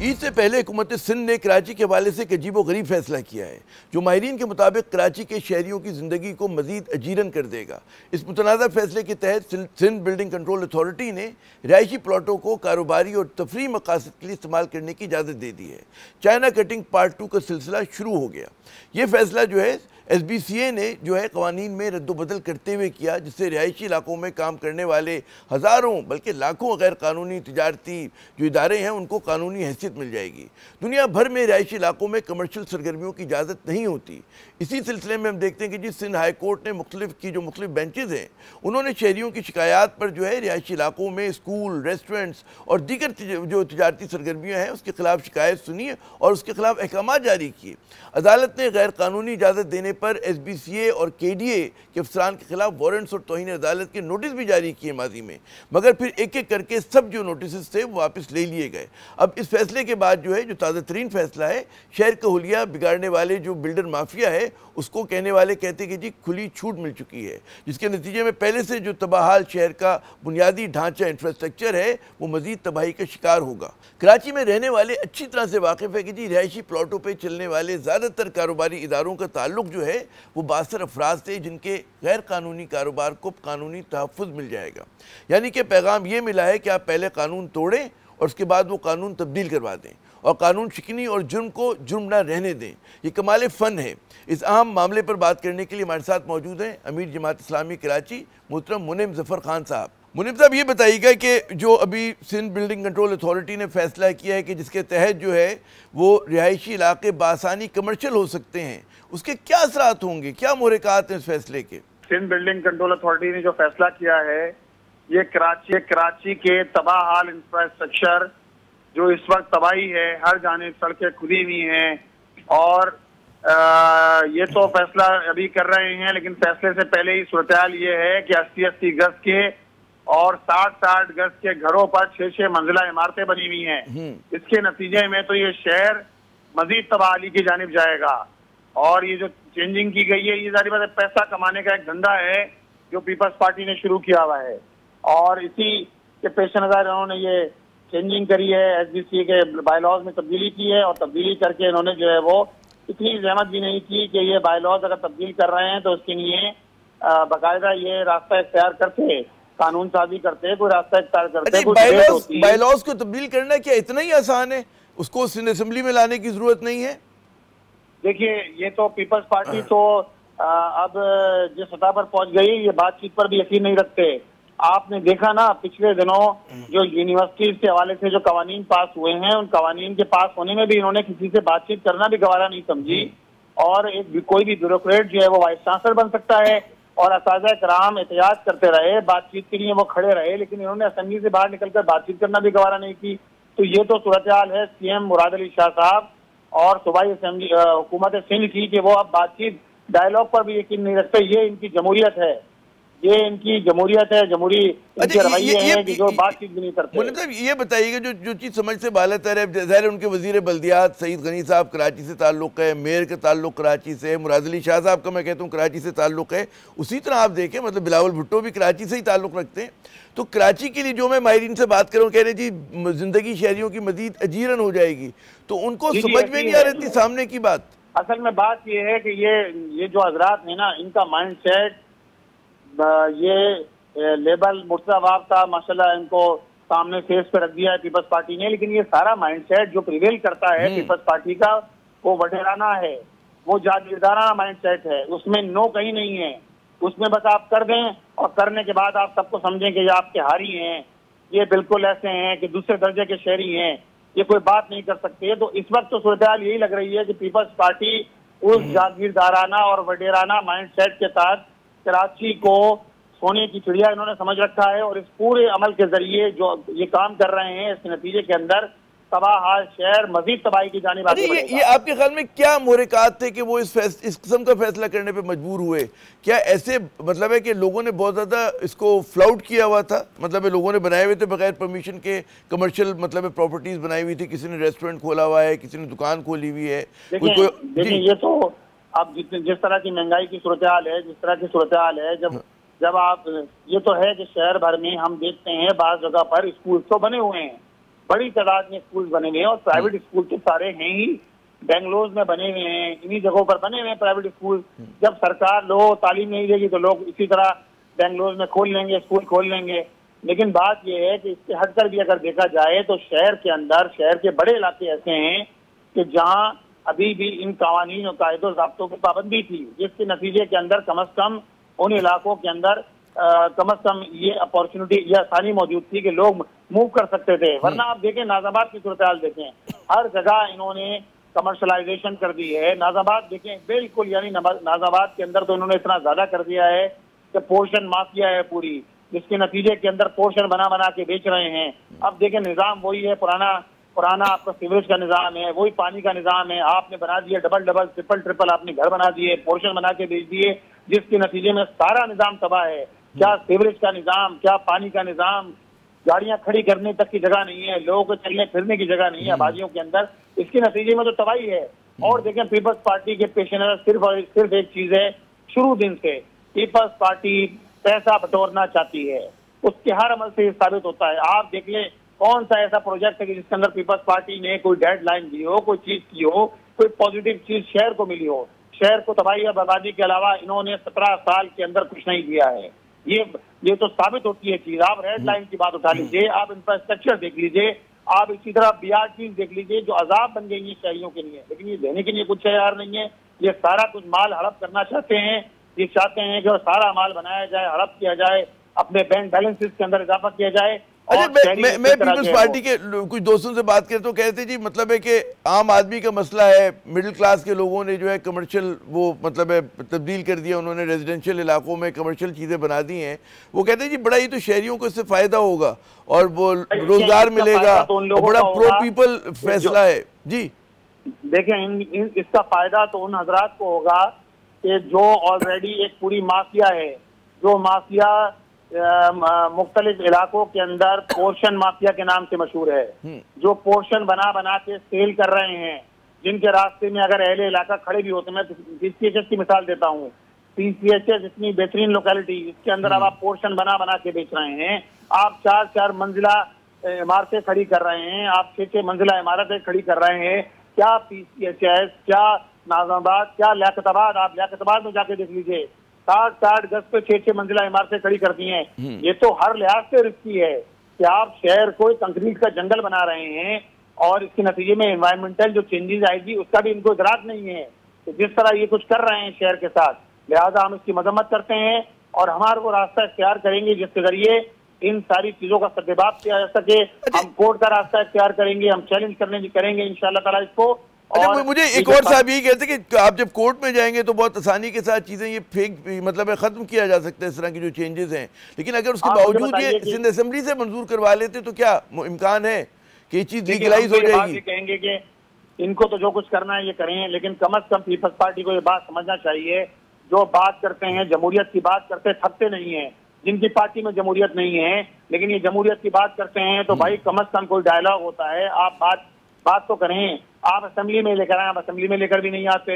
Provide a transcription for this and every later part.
ईद से पहले हुकूमत सिंध ने कराची के हवाले से एक अजीबोगरीब फैसला किया है जो माहिरीन के मुताबिक कराची के शहरियों की ज़िंदगी को मज़ीद अजीरन कर देगा। इस मुतनाज़ा फैसले के तहत सिंध बिल्डिंग कंट्रोल अथॉरिटी ने रिहायशी प्लाटों को कारोबारी और तफरी मकासद के लिए इस्तेमाल करने की इजाज़त दे दी है। चाइना कटिंग पार्ट 2 का सिलसिला शुरू हो गया। ये फैसला जो है SBCA ने जो है कवानीन में रद्दबदल करते हुए किया, जिससे रिहायशी इलाकों में काम करने वाले हज़ारों बल्कि लाखों गैर कानूनी तजारती जो इदारे हैं उनको कानूनी हैसियत मिल जाएगी। दुनिया भर में रिहायशी इलाकों में कमर्शियल सरगर्मियों की इजाज़त नहीं होती। इसी सिलसिले में हम देखते हैं कि जिस सिंध हाई कोर्ट ने मुख्तलिफ बेंचेज हैं उन्होंने शहरियों की शिकायत पर जो है रिहायशी इलाकों में स्कूल, रेस्टोरेंट्स और दीगर जो तजारती सरगर्मियाँ हैं उसके खिलाफ शिकायत सुनी और उसके खिलाफ अहकाम जारी किए। अदालत ने गैर कानूनी इजाज़त देने पर SBCA और KDA के अफसरान के खिलाफ वारंट्स और तौहीन अदालत के नोटिस भी जारी किए माजी में, मगर फिर एक एक करके सब जो नोटिस थे वो वापस ले लिए गए। अब इस फैसले के बाद जो है जो ताज़ा तरीन फैसला है, शहर का हुलिया बिगाड़ने वाले जो बिल्डर माफिया है उसको कहने वाले कहते कि जी खुली छूट मिल चुकी है, जिसके नतीजे में पहले से जो तबाहाल शहर का बुनियादी ढांचा इंफ्रास्ट्रक्चर है वो मजीद तबाही का शिकार होगा। कराची में रहने वाले अच्छी तरह से वाकिफ़ है कि जी रिहायशी प्लाटों पर चलने वाले ज़्यादातर कारोबारी इदारों का ताल्लुक जो है वो बासर अफराद से जिनके गैर कानूनी कारोबार को कानूनी तहफ़्फ़ुज़ मिल जाएगा। यानी कि पैगाम ये मिला है कि आप पहले कानून तोड़ें और उसके बाद वो कानून तब्दील करवा दें और कानून शिकनी और जुर्म को जुर्म ना रहने दें। ये कमाल फ़न है। इस अहम मामले पर बात करने के लिए हमारे साथ मौजूद हैं अमीर जमात इस्लामी कराची मोहतरम मुनीम ज़फ़र खान साहब। मुनीम साहब ये बताइएगा कि जो अभी सिंध बिल्डिंग कंट्रोल अथॉरिटी ने फैसला किया है कि जिसके तहत जो है वो रिहायशी इलाके बासानी कमर्शियल हो सकते हैं, उसके क्या असरात होंगे, क्या मुहरक़ात हैं इस फैसले के? सिंध बिल्डिंग कंट्रोल अथॉरिटी ने जो फैसला किया है ये कराची के तबाहाल इंफ्रास्ट्रक्चर जो इस वक्त तबाही है, हर जानिब सड़कें खुली हुई हैं और ये तो फैसला अभी कर रहे हैं, लेकिन फैसले से पहले ही सूरत-ए-हाल ये है कि 80-80 गज के और 60-60 गज के घरों पर 6-6 मंजिला इमारतें बनी हुई हैं। इसके नतीजे में तो ये शहर मजीद तबाही की जानिब जाएगा और ये जो चेंजिंग की गई है ये जारी बात है पैसा कमाने का एक धंधा है जो पीपल्स पार्टी ने शुरू किया हुआ है और इसी के पेश नज़र इन्होंने ये चेंजिंग करी है। SBCA के बायलॉज में तब्दीली की है और तब्दीली करके इन्होंने जो है वो इतनी जहमत भी नहीं की कि ये बायलॉज अगर तब्दील कर रहे हैं तो उसके लिए बाकायदा ये रास्ता इख्तियार करते, कानून साजी करते, कोई रास्ता इख्तियार करते। बायलॉज को तब्दील करना क्या इतना ही आसान है? उसको सिंध असेंबली में लाने की जरूरत नहीं है? देखिए ये तो पीपल्स पार्टी तो अब जिस सतह पर पहुंच गई ये बातचीत पर भी यकीन नहीं रखते। आपने देखा ना पिछले दिनों जो यूनिवर्सिटीज के हवाले से जो कवानीन पास हुए हैं उन कवानीन के पास होने में भी इन्होंने किसी से बातचीत करना भी गवारा नहीं समझी और कोई भी ब्यूरोक्रेट जो है वो वाइस चांसलर बन सकता है और असातिज़ा कराम एहतियात करते रहे, बातचीत के लिए वो खड़े रहे, लेकिन इन्होंने असेंबली से बाहर निकलकर बातचीत करना भी गवारा नहीं की। तो ये तो सूरत हाल है CM मुराद अली शाह साहब और सूबाई असेंबली हुकूमत सिंध की कि वो अब बातचीत डायलॉग पर भी यकीन नहीं रखते। ये इनकी जमहूरियत है, ये इनकी जमहूरियत है, जमहूरी इनके रवैये हैं कि जो बातचीत भी नहीं करते। मतलब ये बताइएगा जो चीज़ समझ से बालातर है, ज़ाहिर उनके वज़ीर बल्दियात सईद गनी साहब कराची से ताल्लुक़ है, मेयर का ताल्लुक़ कराची से, मुराद अली शाह साहब का मैं कहता हूँ कराची से ताल्लुक़ है, उसी तरह आप देखें मतलब बिलावल भुट्टो भी कराची से ही ताल्लुक़ रखते हैं। तो कराची के लिए जो मैं माहिरीन से बात कर रहा हूँ कह रहे जी ज़िंदगी शहरियों की मज़ीद अजीरन हो जाएगी, तो उनको समझ में नहीं आ रही थी सामने की बात। असल में बात ये है कि ये जो हजरात है ना इनका माइंड सेट ये लेबल मुर्तज़ा का माशाल्लाह इनको सामने फेस पे रख दिया है पीपल्स पार्टी ने, लेकिन ये सारा माइंडसेट जो प्रिवेल करता है पीपल्स पार्टी का वो वडेराना है, वो जागीरदाराना माइंडसेट है, उसमें नो कहीं नहीं है। उसमें बस आप कर दें और करने के बाद आप सबको समझें कि ये आपके हारी हैं, ये बिल्कुल ऐसे हैं कि दूसरे दर्जे के शहरी हैं, ये कोई बात नहीं कर सकते। तो इस वक्त तो सूरत-ए-हाल यही लग रही है कि पीपल्स पार्टी उस जागीरदाराना और वडेराना माइंडसेट के तहत कराची को सोने की चिड़िया इन्होंने समझ रखा है और इस पूरे अमल के जरिए जो ये काम कर रहे हैं इसके नतीजे के अंदर तबाह शहर मजीद तबाही की जानिब आगे बढ़ेगा। ये आपके ख्याल में क्या मुहरक़ात थे कि वो इस किस्म का फैसला करने पे मजबूर हुए? क्या ऐसे मतलब है कि लोगों ने बहुत ज़्यादा इसको फ्लाउट किया हुआ था, मतलब लोगों ने बनाए हुए थे बगैर परमिशन के कमर्शियल मतलब प्रॉपर्टीज बनाई हुई थी, किसी ने रेस्टोरेंट खोला हुआ है, किसी ने दुकान खोली हुई है। देखिए ये तो अब जिस तरह की महंगाई की सूरत हाल है, जिस तरह की सूरत हाल है, जब आप ये तो है कि शहर भर में हम देखते हैं बाज़ जगह पर स्कूल तो बने हुए हैं बड़ी तादाद में स्कूल बने हुए हैं और प्राइवेट स्कूल तो सारे हैं ही, बेंगलोर में बने हुए हैं, इन्हीं जगहों पर बने हुए हैं प्राइवेट स्कूल। जब सरकार लोग तालीम नहीं देगी तो लोग इसी तरह बेंगलोर में खोल लेंगे, स्कूल खोल लेंगे। लेकिन बात यह है कि इससे हटकर भी अगर देखा जाए तो शहर के अंदर, शहर के बड़े इलाके ऐसे हैं कि जहां अभी भी इन कानून और कायदों ज़ाब्तों की पाबंदी थी, जिसके नतीजे के अंदर कम से कम उन इलाकों के अंदर कम से कम ये अपॉर्चुनिटी, ये आसानी मौजूद थी कि लोग मूव कर सकते थे। वरना आप देखें नाजाबाद की सूरत हाल देखें, हर जगह इन्होंने कमर्शलाइजेशन कर दी है। नाजाबाद देखें बिल्कुल, यानी नाजाबाद के अंदर तो इन्होंने इतना ज्यादा कर दिया है कि पोर्शन माफिया है पूरी, जिसके नतीजे के अंदर पोर्शन बना बना के बेच रहे हैं। अब देखें निजाम वही है, पुराना आपका सीवरेज का निजाम है, वही पानी का निजाम है। आपने बना दिया डबल डबल ट्रिपल आपने घर बना दिए, पोर्शन बना के बेच दिए, जिसके नतीजे में सारा निजाम तबाह है। क्या सीवरेज का निजाम, क्या पानी का निजाम, गाड़ियां खड़ी करने तक की जगह नहीं है, लोगों को चलने फिरने की जगह नहीं है आबादियों के अंदर। इसके नतीजे में तो तबाही है। और देखें पीपल्स पार्टी के पेश नजर सिर्फ एक चीज है, शुरू दिन से पीपल्स पार्टी पैसा बटोरना चाहती है, उसके हर अमल से साबित होता है। आप देख लें कौन सा ऐसा प्रोजेक्ट है कि जिसके अंदर पीपल्स पार्टी ने कोई डेडलाइन दी हो, कोई चीज की हो, कोई पॉजिटिव चीज शहर को मिली हो। शहर को तबाही और बर्बादी के अलावा इन्होंने 17 साल के अंदर कुछ नहीं दिया है। ये तो साबित होती है चीज। आप रेड लाइन की बात उठा लीजिए, आप इंफ्रास्ट्रक्चर देख लीजिए, आप इसी तरह BRT देख लीजिए, जो अजाब बन गई है शहरियों के लिए, लेकिन ये देने के लिए कुछ तैयार नहीं है। ये सारा कुछ माल हड़प करना चाहते हैं। ये चाहते हैं कि सारा माल बनाया जाए, हड़प किया जाए, अपने बैंक बैलेंसेस के अंदर इजाफा किया जाए। अच्छा, मैं पीपल्स पार्टी के कुछ दोस्तों से बात करता हूँ, कहते जी मतलब है कि आम आदमी का मसला है, मिडिल क्लास के लोगों ने जो है कमर्शियल वो मतलब है तब्दील कर दिया, उन्होंने रेजिडेंशियल इलाकों में कमर्शियल चीज़ें बना दी हैं। वो कहते हैं जी बड़ा ही तो शहरियों को इससे फ़ायदा होगा और वो रोजगार मिलेगा, तो बड़ा प्रो पीपल फैसला है जी। देखें इसका फायदा तो उन हजरात को होगा कि जो ऑलरेडी एक पूरी माफिया है, जो माफिया मुख्तलिफ इलाकों के अंदर पोर्शन माफिया के नाम से मशहूर है, जो पोर्शन बना बना के सेल कर रहे हैं, जिनके रास्ते में अगर अहले इलाका खड़े भी होते हैं। मैं PCHS की मिसाल देता हूँ। PCHS इतनी बेहतरीन लोकेलिटी, इसके अंदर अब आप पोर्शन बना बना के बेच रहे हैं। आप 4-4 मंजिला इमारतें खड़ी कर रहे हैं, आप 6-6 मंजिला इमारतें खड़ी कर रहे हैं। क्या PCHS, क्या नाज़ाबाद, क्या लियाकताबाद, आप लियाकताबाद में जाके देख लीजिए, 60-60 गज पे 6-6 मंजिला इमारतें खड़ी करती हैं। ये तो हर लिहाज से रिस्की है कि आप शहर को कंक्रीट का जंगल बना रहे हैं और इसके नतीजे में एनवायरमेंटल जो चेंजेस आएगी उसका भी इनको इदराक नहीं है। तो जिस तरह ये कुछ कर रहे हैं शहर के साथ, लिहाजा हम इसकी मजम्मत करते हैं और हमारा वो रास्ता इख्तियार करेंगे जिसके जरिए इन सारी चीजों का सद्देबाब किया जा सके। हम कोर्ट का रास्ता इख्तियार करेंगे, हम चैलेंज करेंगे इंशाअल्लाह ताला इसको। अच्छा, मुझे एक और साहब यही कहते हैं कि आप जब कोर्ट में जाएंगे तो बहुत आसानी के साथ चीज़ें ये फेक मतलब है ख़त्म किया जा सकता है इस तरह की जो चेंजेस हैं, लेकिन अगर उसके बावजूद ये सिंध असेंबली से मंजूर करवा लेते तो क्या इम्कान है कि ये चीज़ लीगलाइज हो जाएगी? कहेंगे कि इनको तो जो कुछ करना है ये करें, लेकिन कम अज कम पीपल्स पार्टी को ये बात समझना चाहिए, जो बात करते हैं जमहूरियत की बात करते थकते नहीं है। जिनकी पार्टी में जमहूरियत नहीं है लेकिन ये जमहूरियत की बात करते हैं तो भाई कम अज कम कोई डायलॉग होता है, आप बात तो करें। आप असेंबली में लेकर आए, आप असेंबली में लेकर भी नहीं आते,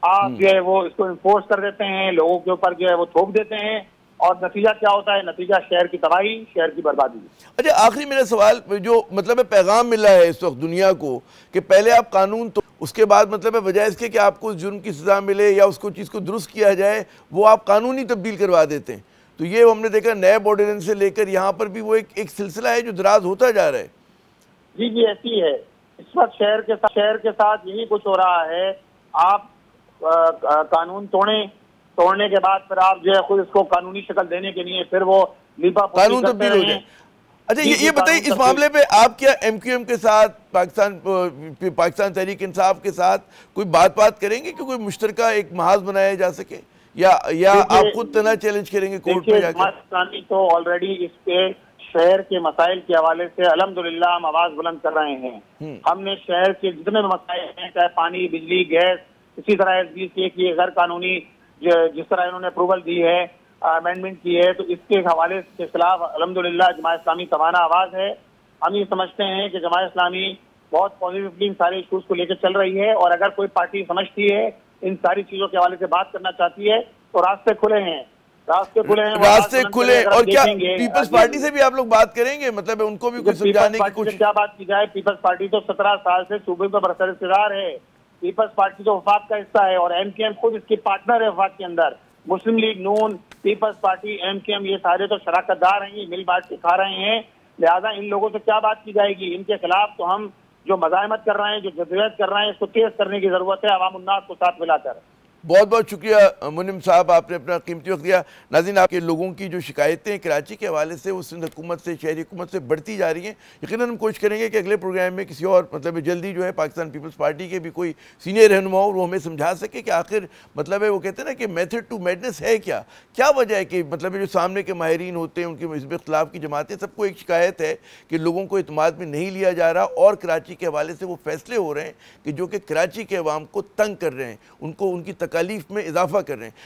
आप जो है वो इसको इन्फोर्स कर देते हैं, लोगों के ऊपर जो है वो थोप देते हैं और नतीजा क्या होता है? नतीजा शहर की तबाही, शहर की बर्बादी। अच्छा, आखिरी मेरा सवाल जो मतलब है पैगाम मिला है इस वक्त दुनिया को कि पहले आप कानून तो उसके बाद मतलब है बजाय इसके कि आपको जुर्म की सजा मिले या उसको चीज़ को दुरुस्त किया जाए, वो आप कानूनी तब्दील करवा देते हैं। तो ये हमने देखा नैब ऑर्डिनेंस से लेकर यहाँ पर भी वो एक सिलसिला है जो दराज होता जा रहा है। जी ऐसी है इस वक्त शहर के साथ यही कुछ हो रहा है। आप कानून तोड़ने के बाद फिर आप जो है खुद इसको कानूनी शक्ल देने के लिए फिर वो कानून तब्दील हो जाए। अच्छा, ये बताइए इस मामले पे आप क्या MQM के साथ पाकिस्तान तहरीक इंसाफ के साथ कोई बात करेंगे कि कोई मुश्तरका एक महाज बनाया जा सके या आप खुद तना चैलेंज करेंगे कोर्ट में जाकर? तो ऑलरेडी इस पे शहर के मसाइल के हवाले से अल्हम्दुलिल्लाह हम आवाज बुलंद कर रहे हैं। हमने शहर के जितने मसाइल हैं, चाहे पानी, बिजली, गैस, इसी तरह SBC की गैर कानूनी जिस तरह इन्होंने अप्रूवल दी है, अमेंडमेंट की है, तो इसके हवाले के खिलाफ अल्हम्दुलिल्लाह जमात इस्लामी तवाना आवाज है। हम ये समझते हैं कि जमात इस्लामी बहुत पॉजिटिवली इन सारे इशूज को लेकर चल रही है और अगर कोई पार्टी समझती है इन सारी चीजों के हवाले से बात करना चाहती है तो रास्ते खुले हैं। रास्ते खुले हैं, रास्ते खुले। और क्या पीपल्स पार्टी से भी आप लोग बात करेंगे, मतलब उनको भी कुछ समझाने की कुछ? क्या बात की जाए, पीपल्स पार्टी तो 17 साल से सूबे में बरसदार है। पीपल्स पार्टी तो वफाक का हिस्सा है और एमकेएम खुद इसकी पार्टनर है वफाक के अंदर। मुस्लिम लीग नून, पीपल्स पार्टी, एमकेएम, ये सारे तो शराकतदार हैं, ये मिल बांट के खा रहे हैं। लिहाजा इन लोगों से क्या बात की जाएगी? इनके खिलाफ तो हम जो मज़ाहमत कर रहे हैं, जो जदोजहद कर रहे हैं, इसको तेज करने की जरूरत है अवाम उन्नास को साथ मिलाकर। बहुत बहुत शुक्रिया मुनिम साहब, आपने अपना कीमती वक्त दिया। नाज़रीन, आपके लोगों की जो शिकायतें कराची के हवाले से वो सिंध हुकूमत से, शहरी हुकूमत से बढ़ती जा रही हैं। यकीनन हम कोशिश करेंगे कि अगले प्रोग्राम में किसी और मतलब जल्दी जो है पाकिस्तान पीपल्स पार्टी के भी कोई सीनियर रहनुमा हो, वो हमें समझा सके कि आखिर मतलब है वो कहते हैं ना कि मेथड टू मैडनेस है क्या, क्या वजह है कि मतलब जो सामने के माहिरीन होते हैं, उनके हिज़्ब इख्तिलाफ की जमातें, सबको एक शिकायत है कि लोगों को इत्मीनान में नहीं लिया जा रहा और कराची के हवाले से वो फैसले हो रहे हैं कि जो कि कराची के अवाम को तंग कर रहे हैं, उनको उनकी तकालीफ में इजाफा कर रहे हैं।